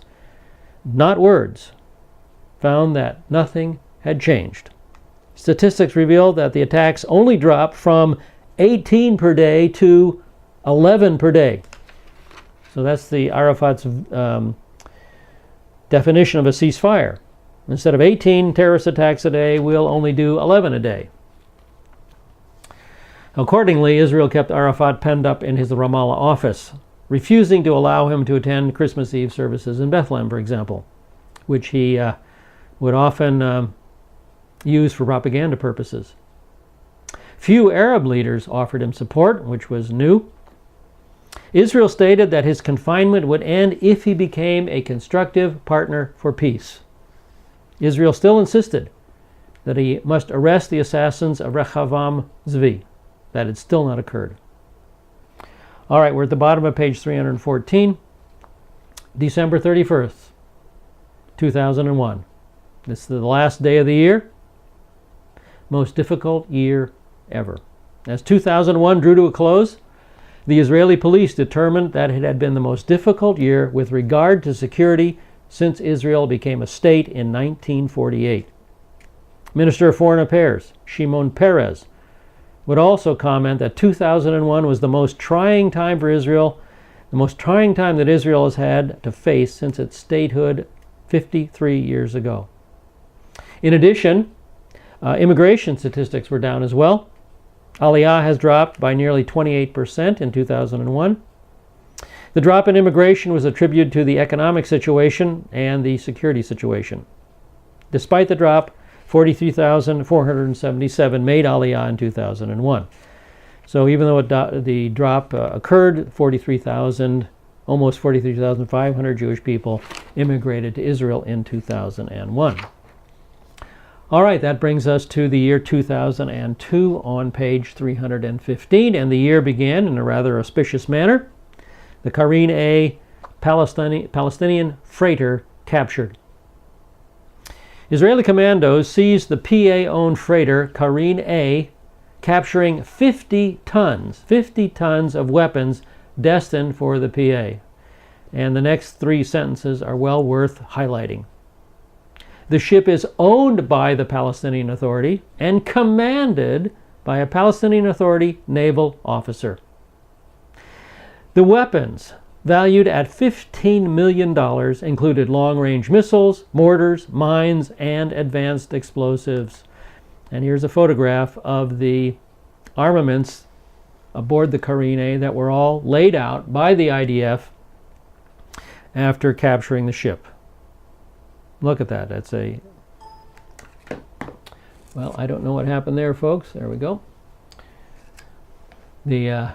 not words, found that nothing had changed. Statistics revealed that the attacks only dropped from 18 per day to 11 per day. So that's the Arafat's definition of a ceasefire. Instead of 18 terrorist attacks a day, we'll only do 11 a day. Accordingly, Israel kept Arafat penned up in his Ramallah office, refusing to allow him to attend Christmas Eve services in Bethlehem, for example, which he would often use for propaganda purposes. Few Arab leaders offered him support, which was new. Israel stated that his confinement would end if he became a constructive partner for peace. Israel still insisted that he must arrest the assassins of Rechavam Zvi. That had still not occurred. All right, we're at the bottom of page 314. December 31st, 2001. This is the last day of the year. Most difficult year ever. As 2001 drew to a close, The Israeli police determined that it had been the most difficult year with regard to security since Israel became a state in 1948. Minister of Foreign Affairs, Shimon Peres, would also comment that 2001 was the most trying time for Israel, the most trying time that Israel has had to face since its statehood 53 years ago. In addition, immigration statistics were down as well. Aliyah has dropped by nearly 28% in 2001. The drop in immigration was attributed to the economic situation and the security situation. Despite the drop, 43,477 made Aliyah in 2001. So even though the drop occurred, almost 43,500 Jewish people immigrated to Israel in 2001. All right, that brings us to the year 2002 on page 315, and the year began in a rather auspicious manner. The Karine A Palestinian freighter captured. Israeli commandos seized the PA-owned freighter Karine A, capturing 50 tons of weapons destined for the PA. And the next three sentences are well worth highlighting. The ship is owned by the Palestinian Authority and commanded by a Palestinian Authority naval officer. The weapons, valued at $15 million, included long-range missiles, mortars, mines, and advanced explosives. And here's a photograph of the armaments aboard the Karine A that were all laid out by the IDF after capturing the ship. Look at that. That's well, I don't know what happened there, folks. There we go. This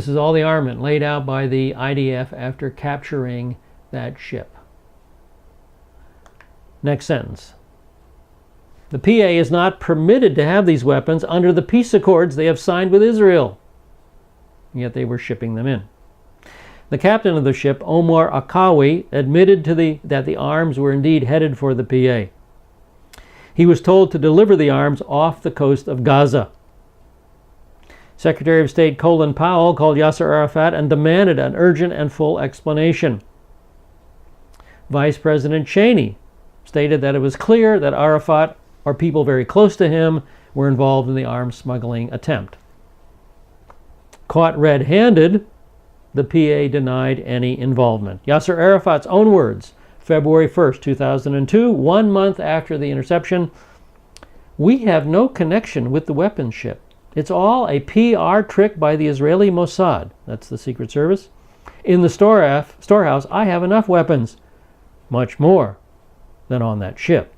is all the armament laid out by the IDF after capturing that ship. Next sentence. The PA is not permitted to have these weapons under the peace accords they have signed with Israel. Yet they were shipping them in. The captain of the ship, Omar Akawi, admitted that the arms were indeed headed for the PA. He was told to deliver the arms off the coast of Gaza. Secretary of State Colin Powell called Yasser Arafat and demanded an urgent and full explanation. Vice President Cheney stated that it was clear that Arafat or people very close to him were involved in the arms smuggling attempt. Caught red-handed, the PA denied any involvement. Yasser Arafat's own words, February 1st, 2002, 1 month after the interception, "We have no connection with the weapons ship. It's all a PR trick by the Israeli Mossad," that's the Secret Service. "In the storehouse, I have enough weapons, much more than on that ship."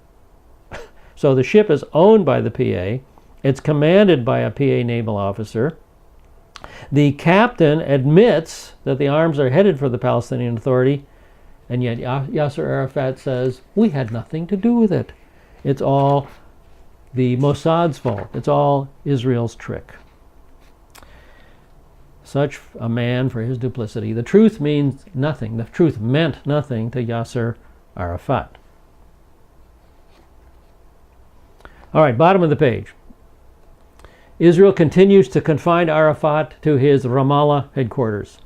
So the ship is owned by the PA. It's commanded by a PA naval officer. The captain admits that the arms are headed for the Palestinian Authority, and yet Yasser Arafat says, "We had nothing to do with it. It's all the Mossad's fault. It's all Israel's trick." Such a man for his duplicity. The truth means nothing. The truth meant nothing to Yasser Arafat. All right, bottom of the page. Israel continues to confine Arafat to his Ramallah headquarters.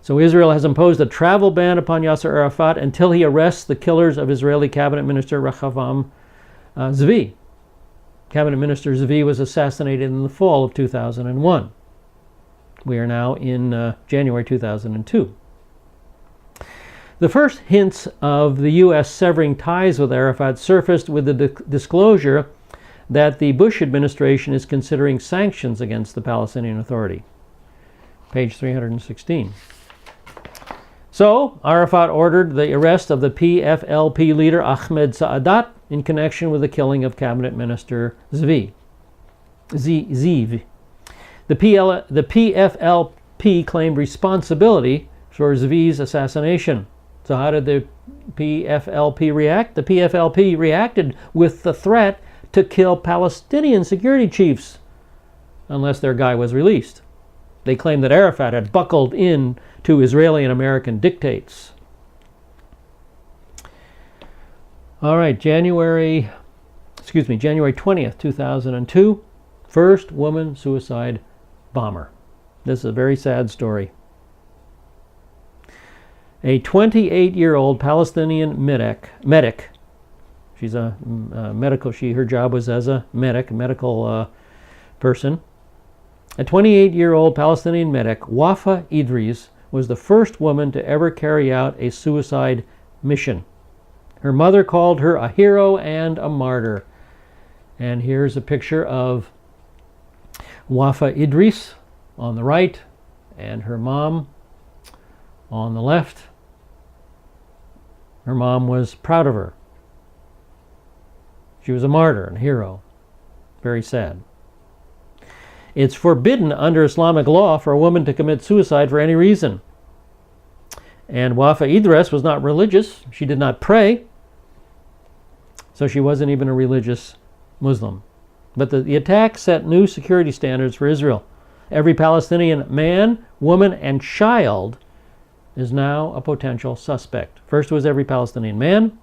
So Israel has imposed a travel ban upon Yasser Arafat until he arrests the killers of Israeli Cabinet Minister Regathering Zvi. Cabinet Minister Zvi was assassinated in the fall of 2001. We are now in January 2002. The first hints of the U.S. severing ties with Arafat surfaced with the disclosure that the Bush administration is considering sanctions against the Palestinian Authority. Page 316. So, Arafat ordered the arrest of the PFLP leader Ahmed Saadat in connection with the killing of Cabinet Minister Ziv. The PFLP claimed responsibility for Zvi's assassination. So how did the PFLP react? The PFLP reacted with the threat to kill Palestinian security chiefs unless their guy was released. They claimed that Arafat had buckled in to Israeli and American dictates. All right, January 20th, 2002, first woman suicide bomber. This is a very sad story. A 28-year-old Palestinian medic. She's a medical. Her job was as a medical person. A 28-year-old Palestinian medic, Wafa Idris, was the first woman to ever carry out a suicide mission. Her mother called her a hero and a martyr. And here's a picture of Wafa Idris on the right and her mom on the left. Her mom was proud of her. She was a martyr and a hero. Very sad. It's forbidden under Islamic law for a woman to commit suicide for any reason. And Wafa Idris was not religious. She did not pray. So she wasn't even a religious Muslim. But the attack set new security standards for Israel. Every Palestinian man, woman, and child is now a potential suspect. First was every Palestinian man,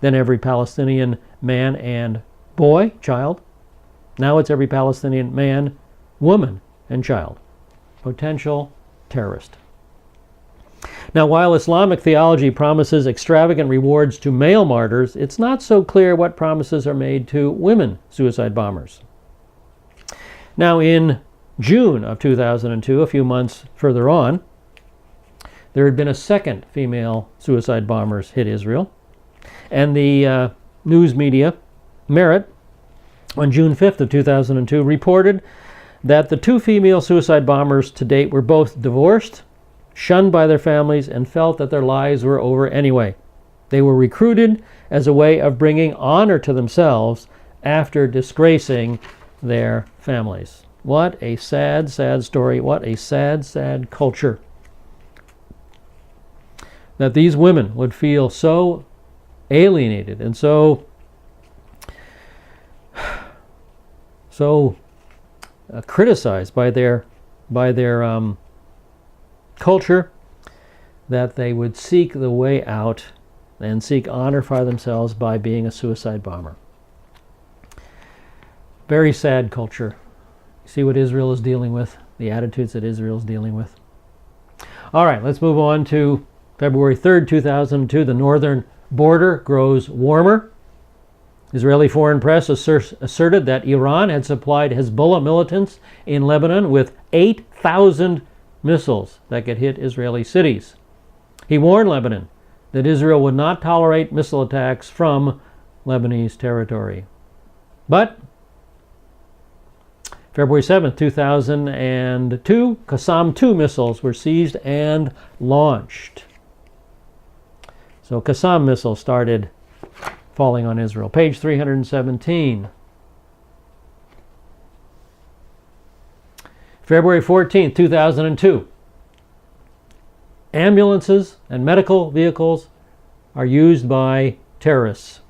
then every Palestinian man and boy, child. Now it's every Palestinian man, woman, and child. Potential terrorist. Now, while Islamic theology promises extravagant rewards to male martyrs, it's not so clear what promises are made to women suicide bombers. Now, in June of 2002, a few months further on, there had been a second female suicide bombers hit Israel. And the news media, Merit, on June 5th of 2002, reported that the two female suicide bombers to date were both divorced, shunned by their families, and felt that their lives were over anyway. They were recruited as a way of bringing honor to themselves after disgracing their families. What a sad, sad story. What a sad, sad culture. That these women would feel so alienated and so criticized by their culture, that they would seek the way out and seek honor for themselves by being a suicide bomber. Very sad culture. You see what Israel is dealing with, the attitudes that Israel is dealing with. All right, let's move on to February 3rd, 2002. The northern border grows warmer. Israeli foreign press asserted that Iran had supplied Hezbollah militants in Lebanon with 8,000 missiles that could hit Israeli cities. He warned Lebanon that Israel would not tolerate missile attacks from Lebanese territory. But February 7th, 2002, Qassam-2 missiles were seized and launched. So Qassam missiles started falling on Israel. Page 317. February 14th, 2002. Ambulances and medical vehicles are used by terrorists.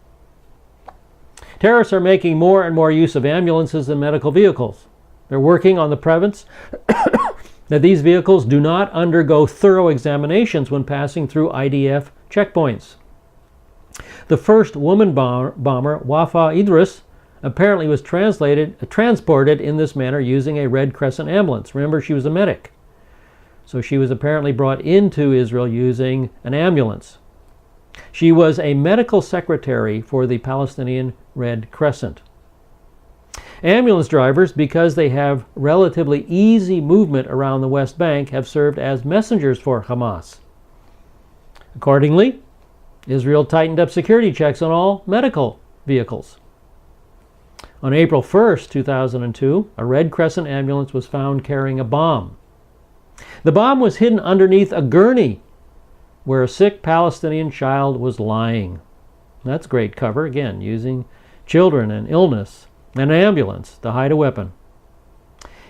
Terrorists are making more and more use of ambulances and medical vehicles. They're working on the premise that these vehicles do not undergo thorough examinations when passing through IDF checkpoints. The first woman bomber, Wafa Idris, apparently was transported in this manner using a Red Crescent ambulance. Remember, she was a medic. So she was apparently brought into Israel using an ambulance. She was a medical secretary for the Palestinian Red Crescent. Ambulance drivers, because they have relatively easy movement around the West Bank, have served as messengers for Hamas. Accordingly, Israel tightened up security checks on all medical vehicles. On April 1st, 2002, a Red Crescent ambulance was found carrying a bomb. The bomb was hidden underneath a gurney where a sick Palestinian child was lying. That's great cover, again, using children and illness and an ambulance to hide a weapon.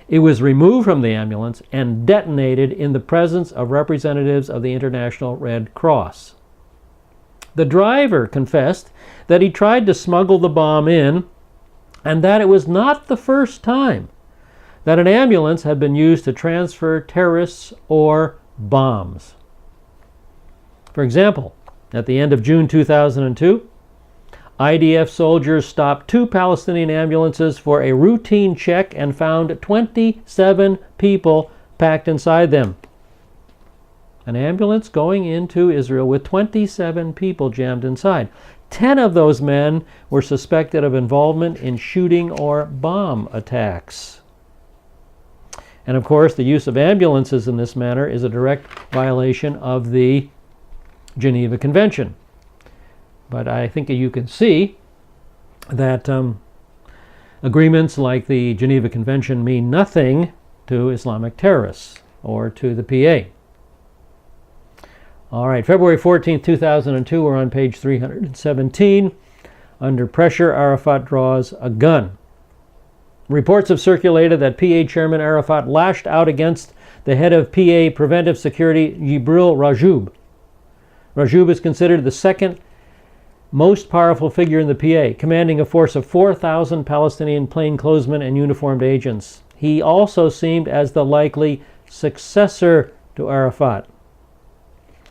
It was removed from the ambulance and detonated in the presence of representatives of the International Red Cross. The driver confessed that he tried to smuggle the bomb in and that it was not the first time that an ambulance had been used to transfer terrorists or bombs. For example, at the end of June 2002, IDF soldiers stopped 2 Palestinian ambulances for a routine check and found 27 people packed inside them. An ambulance going into Israel with 27 people jammed inside. 10 of those men were suspected of involvement in shooting or bomb attacks. And of course, the use of ambulances in this manner is a direct violation of the Geneva Convention. But I think you can see that agreements like the Geneva Convention mean nothing to Islamic terrorists or to the PA. All right, February 14, 2002, we're on page 317. Under pressure, Arafat draws a gun. Reports have circulated that PA Chairman Arafat lashed out against the head of PA Preventive Security, Jibril Rajoub. Rajoub is considered the second most powerful figure in the PA, commanding a force of 4,000 Palestinian plainclothesmen and uniformed agents. He also seemed as the likely successor to Arafat.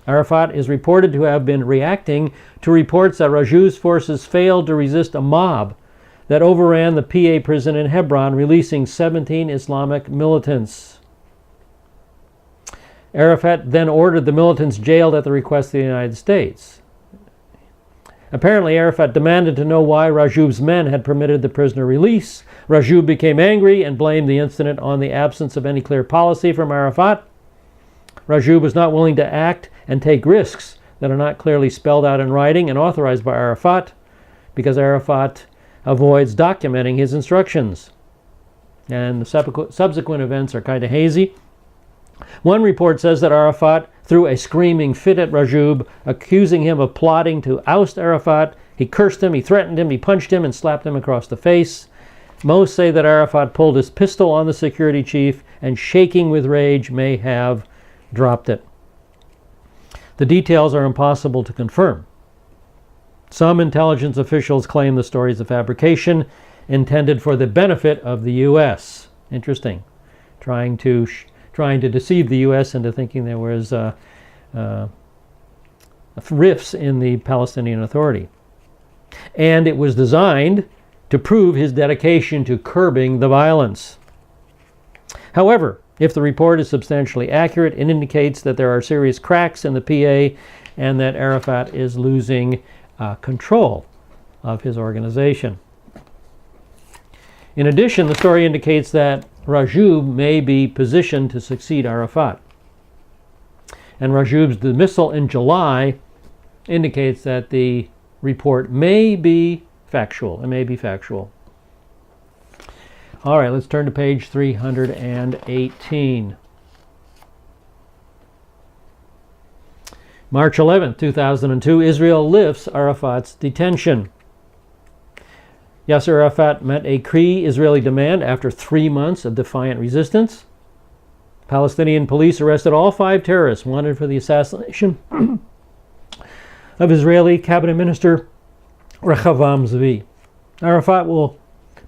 Arafat is reported to have been reacting to reports that Rajoub's forces failed to resist a mob that overran the PA prison in Hebron, releasing 17 Islamic militants. Arafat then ordered the militants jailed at the request of the United States. Apparently, Arafat demanded to know why Rajoub's men had permitted the prisoner release. Rajoub became angry and blamed the incident on the absence of any clear policy from Arafat. Rajoub was not willing to act and take risks that are not clearly spelled out in writing and authorized by Arafat, because Arafat avoids documenting his instructions. And the subsequent events are kind of hazy. One report says that Arafat threw a screaming fit at Rajoub, accusing him of plotting to oust Arafat. He cursed him, he threatened him, he punched him, and slapped him across the face. Most say that Arafat pulled his pistol on the security chief and, shaking with rage, may have dropped it. The details are impossible to confirm. Some intelligence officials claim the story is a fabrication intended for the benefit of the U.S. Interesting. Trying to deceive the U.S. into thinking there was rifts in the Palestinian Authority. And it was designed to prove his dedication to curbing the violence. However, if the report is substantially accurate, it indicates that there are serious cracks in the PA and that Arafat is losing control of his organization. In addition, the story indicates that Rajoub may be positioned to succeed Arafat. And Rajoub's dismissal in July indicates that the report may be factual. It may be factual. All right, let's turn to page 318. March 11, 2002, Israel lifts Arafat's detention. Yasser Arafat met a Israeli demand after 3 months of defiant resistance. Palestinian police arrested all 5 terrorists wanted for the assassination of Israeli cabinet minister Regathering Zvi. Arafat will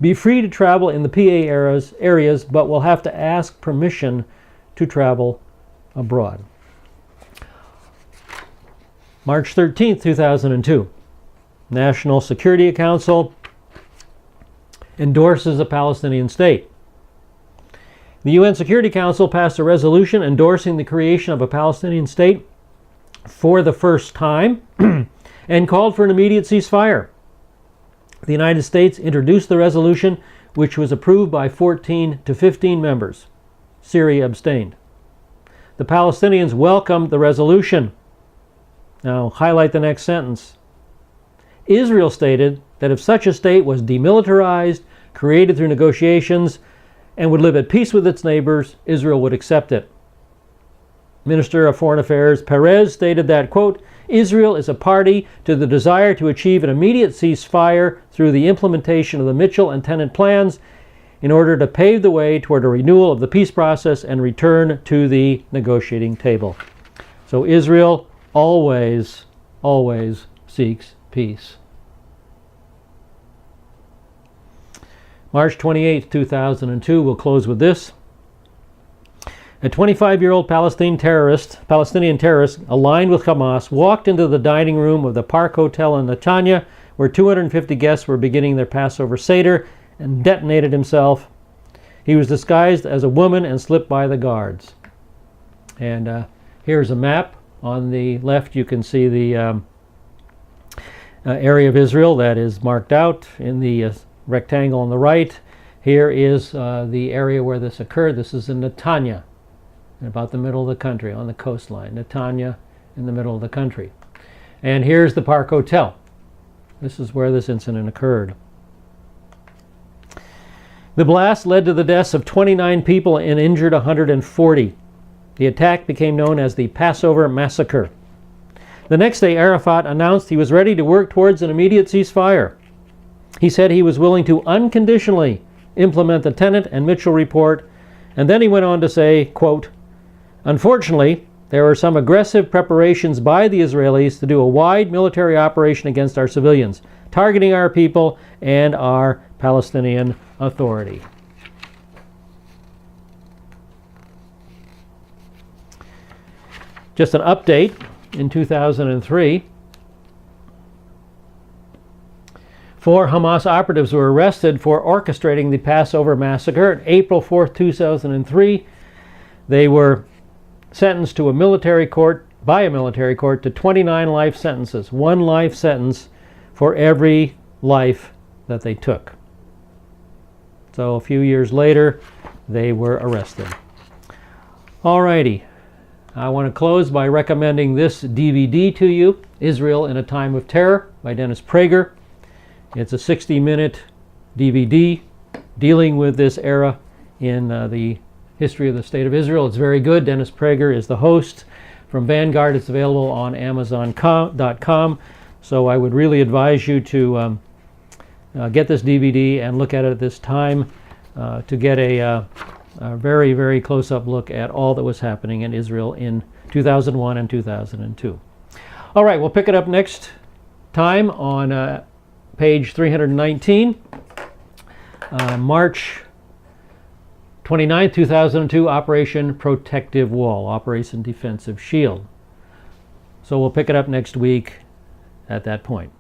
be free to travel in the PA areas, but will have to ask permission to travel abroad. March 13, 2002, National Security Council endorses a Palestinian state. The UN Security Council passed a resolution endorsing the creation of a Palestinian state for the first time and called for an immediate ceasefire. The United States introduced the resolution, which was approved by 14 to 15 members. Syria abstained. The Palestinians welcomed the resolution. Now, highlight the next sentence. Israel stated that if such a state was demilitarized, created through negotiations, and would live at peace with its neighbors, Israel would accept it. Minister of Foreign Affairs Perez stated that, quote, Israel is a party to the desire to achieve an immediate ceasefire through the implementation of the Mitchell and Tenet plans in order to pave the way toward a renewal of the peace process and return to the negotiating table. So Israel always seeks peace. March 28, 2002, we'll close with this. A 25-year-old Palestinian terrorist aligned with Hamas walked into the dining room of the Park Hotel in Netanya where 250 guests were beginning their Passover Seder, and detonated himself. He was disguised as a woman and slipped by the guards. And here's a map. On the left you can see the area of Israel that is marked out. In the rectangle on the right, here is the area where this occurred. This is in Netanya, in about the middle of the country, on the coastline. Netanya in the middle of the country. And here's the Park Hotel. This is where this incident occurred. The blast led to the deaths of 29 people and injured 140. The attack became known as the Passover Massacre. The next day, Arafat announced he was ready to work towards an immediate ceasefire. He said he was willing to unconditionally implement the Tennant and Mitchell report, and then he went on to say, quote, "Unfortunately, there are some aggressive preparations by the Israelis to do a wide military operation against our civilians, targeting our people and our Palestinian Authority." Just an update. In 2003, 4 Hamas operatives were arrested for orchestrating the Passover massacre. On April 4th, 2003, they were sentenced to a military court, by a military court, to 29 life sentences. 1 life sentence for every life that they took. So a few years later, they were arrested. Alrighty. I want to close by recommending this DVD to you, Israel in a Time of Terror by Dennis Prager. It's a 60-minute DVD dealing with this era in the history of the State of Israel. It's very good. Dennis Prager is the host. From Vanguard, it's available on Amazon.com. So I would really advise you to get this DVD and look at it at this time to get a very, very close-up look at all that was happening in Israel in 2001 and 2002. All right, we'll pick it up next time on page 319, March 29, 2002, Operation Protective Wall, Operation Defensive Shield. So we'll pick it up next week at that point.